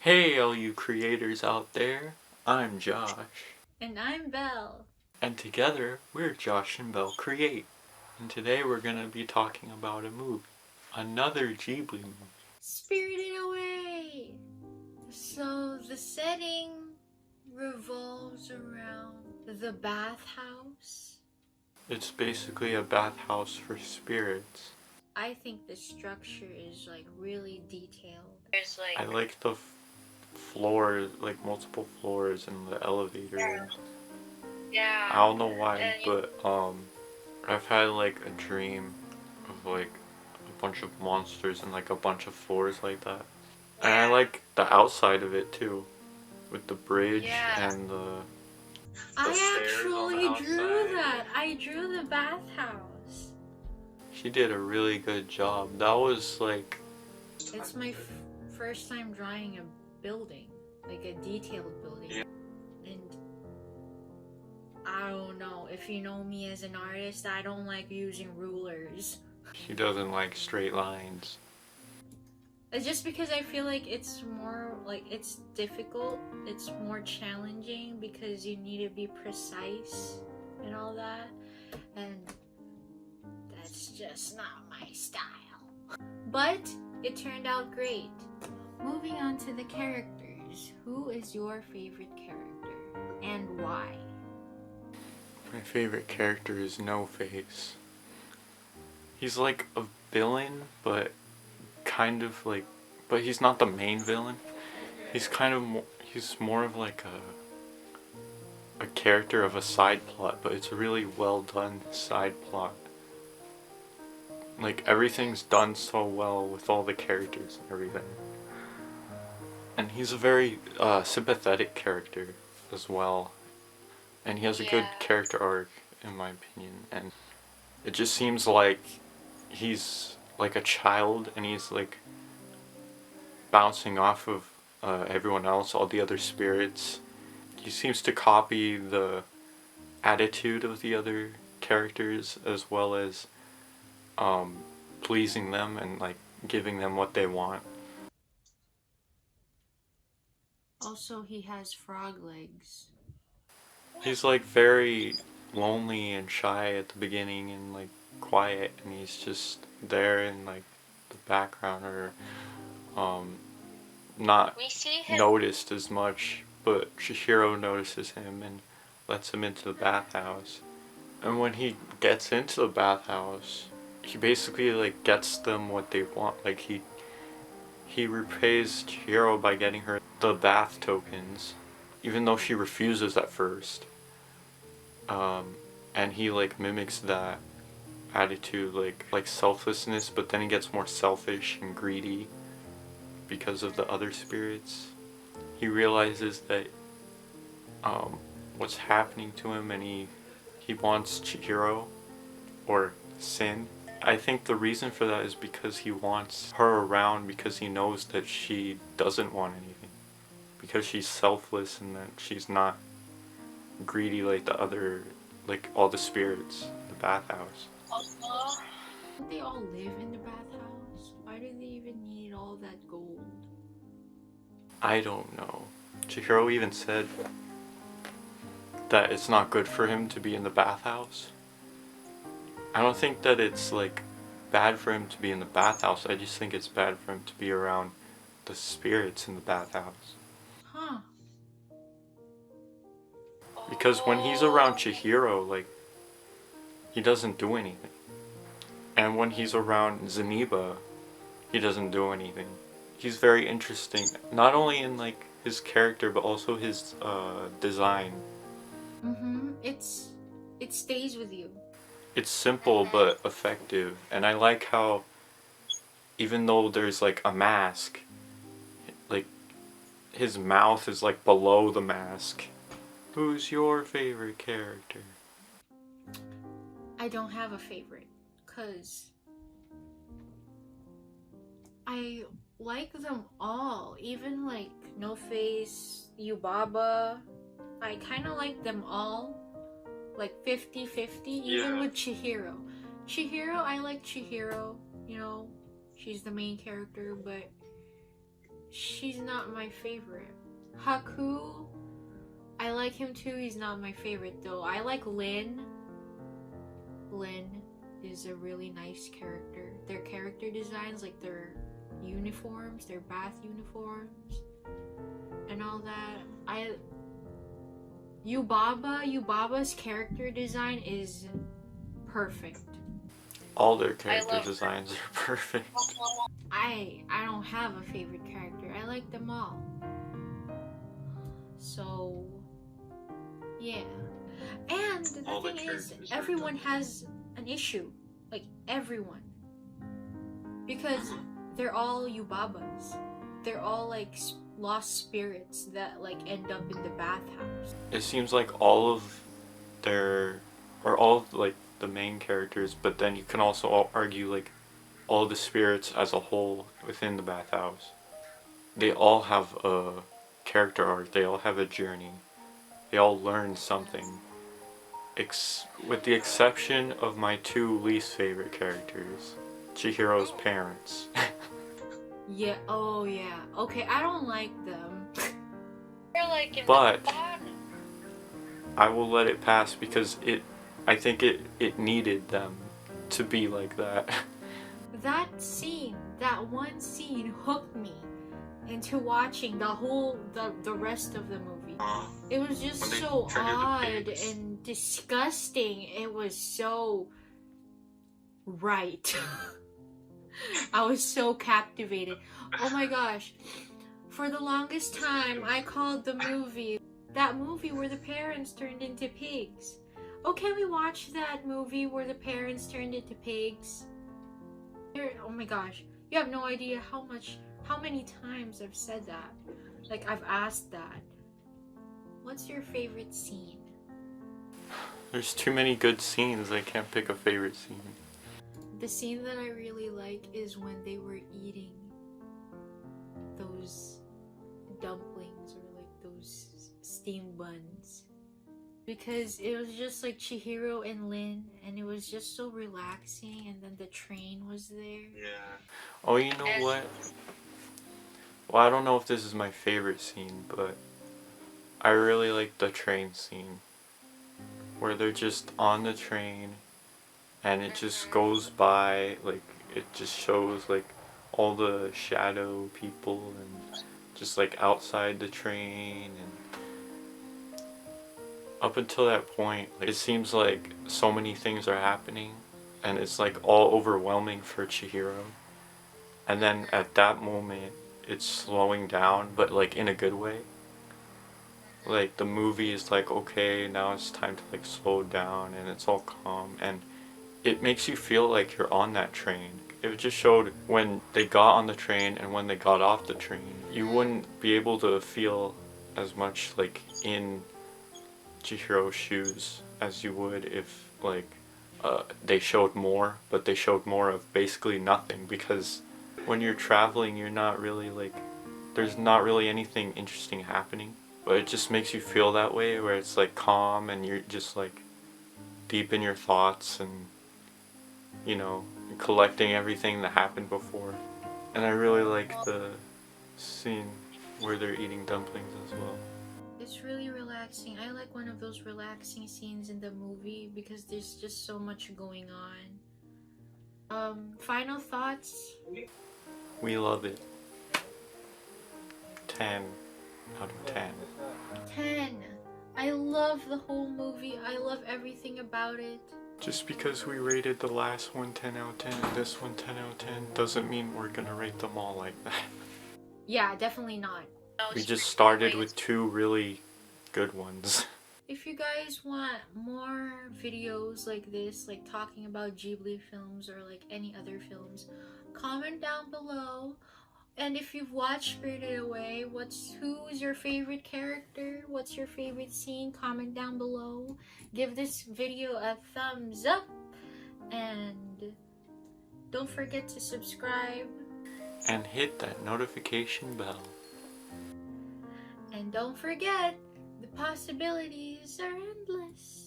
Hey, all you creators out there, I'm Josh, And I'm Belle. and together we're Josh and Belle Create. And today we're gonna be talking about a movie, another Ghibli movie. Spirited Away! So the setting revolves around the bathhouse. It's basically a bathhouse for spirits. I think the structure is like really detailed. I like the floors, like multiple floors in the elevator. Yeah. I don't know why, but I've had like a dream of like a bunch of monsters and like a bunch of floors like that. And I like the outside of it too, with the bridge and the I stairs on the actually drew outside. that. I drew the bathhouse. She did a really good job. That was like, It's my first time drawing a building, like a detailed building. yeah. And I don't know. If you know me as an artist, I don't like using rulers. She doesn't like straight lines. It's just because I feel like it's more like it's difficult, it's more challenging because you need to be precise and all that. And that's just not my style. But it turned out great. Moving on to the characters. Who is your favorite character and why? My favorite character is No Face. He's like a villain, but kind of like, but he's not the main villain. He's kind of he's more of like a character of a side plot, but it's a really well done side plot. Like everything's done so well with all the characters and everything. And he's a very sympathetic character as well. And he has a good character arc, in my opinion. And it just seems like he's like a child and he's like bouncing off of everyone else, all the other spirits. He seems to copy the attitude of the other characters as well as pleasing them and like giving them what they want. Also, he has frog legs. He's like very lonely and shy at the beginning and like quiet, and he's just there in like the background or um not noticed as much, but Chihiro notices him and lets him into the bathhouse. And when he gets into the bathhouse, he basically like gets them what they want. Like he repays Chihiro by getting her the bath tokens, even though she refuses at first. And he like mimics that attitude, like selflessness, but then he gets more selfish and greedy because of the other spirits. He realizes that what's happening to him, and he wants Chihiro or Sin. I think the reason for that is because he wants her around because he knows that she doesn't want anything. Because she's selfless and that she's not greedy like the other, like all the spirits in the bathhouse. Don't they all live in the bathhouse? Why do they even need all that gold? I don't know. Chihiro even said that it's not good for him to be in the bathhouse. I don't think that it's like bad for him to be in the bathhouse. I just think it's bad for him to be around the spirits in the bathhouse. Huh. Because when he's around Chihiro, like, he doesn't do anything. And when he's around Zeniba, he doesn't do anything. He's very interesting, not only in like his character, but also his design. It stays with you. It's simple but effective, and I like how even though there's like a mask, like his mouth is like below the mask. Who's your favorite character? I don't have a favorite, cause I like them all. Even like No Face, Yubaba. I kind of like them all. Like 50-50, even with Chihiro. Chihiro, I like Chihiro. You know, she's the main character, but she's not my favorite. Haku, I like him too. He's not my favorite though. I like Lin. Lin is a really nice character. Their character designs, like their uniforms, their bath uniforms, and all that. Yubaba's character design is perfect. All their character designs are perfect. I don't have a favorite character. I like them all. So yeah. And the All the thing is, characters are everyone done. has an issue. Like everyone. Because they're all Yubabas. They're all like lost spirits that like end up in the bathhouse. It seems like all of all of like the main characters, but then you can also argue like all the spirits as a whole within the bathhouse. They all have a character arc. They all have a journey. They all learn something. With the exception of my two least favorite characters, Chihiro's parents. Yeah, oh yeah. Okay, I don't like them. They're like in But the bottom. I will let it pass because I think it needed them to be like that. That scene, that one scene hooked me into watching the rest of the movie. It was just When they so turned into odd pigs. and disgusting. It was so right. I was so captivated. Oh my gosh. For the longest time, I called the movie that movie where the parents turned into pigs. Oh, can we watch that movie where the parents turned into pigs? Oh my gosh. You have no idea how many times I've said that. Like, I've asked that. What's your favorite scene? There's too many good scenes. I can't pick a favorite scene. The scene that I really like is when they were eating those dumplings or like those steamed buns. Because it was just like Chihiro and Lin, and it was just so relaxing, and then the train was there. Yeah. Oh, you know what? Well, I don't know if this is my favorite scene, but I really like the train scene. Where they're just on the train and it just goes by, like, it just shows, like, all the shadow people and just, like, outside the train, and up until that point, like, it seems like so many things are happening, and it's, like, all overwhelming for Chihiro, and then at that moment, it's slowing down, but, like, in a good way. Like, the movie is like, okay, now it's time to, like, slow down, and it's all calm, and it makes you feel like you're on that train. It just showed when they got on the train and when they got off the train. You wouldn't be able to feel as much, like, in Chihiro's shoes as you would if, like, they showed more, but they showed more of basically nothing, because when you're traveling, you're not really, like, there's not really anything interesting happening, but it just makes you feel that way, where it's, like, calm, and you're just, like, deep in your thoughts, and, you know, collecting everything that happened before. And I really like the scene where they're eating dumplings as well. It's really relaxing. I like one of those relaxing scenes in the movie because there's just so much going on. Final thoughts? We love it. 10 out of 10. 10. I love the whole movie. I love everything about it. Just because we rated the last one 10 out of 10 and this one 10 out of 10 doesn't mean we're gonna rate them all like that. Yeah, definitely not. We just started with two really good ones. If you guys want more videos like this, like talking about Ghibli films or like any other films, comment down below. And if you've watched Spirited Away, who's your favorite character? What's your favorite scene? Comment down below. Give this video a thumbs up. And don't forget to subscribe. And hit that notification bell. And don't forget, the possibilities are endless.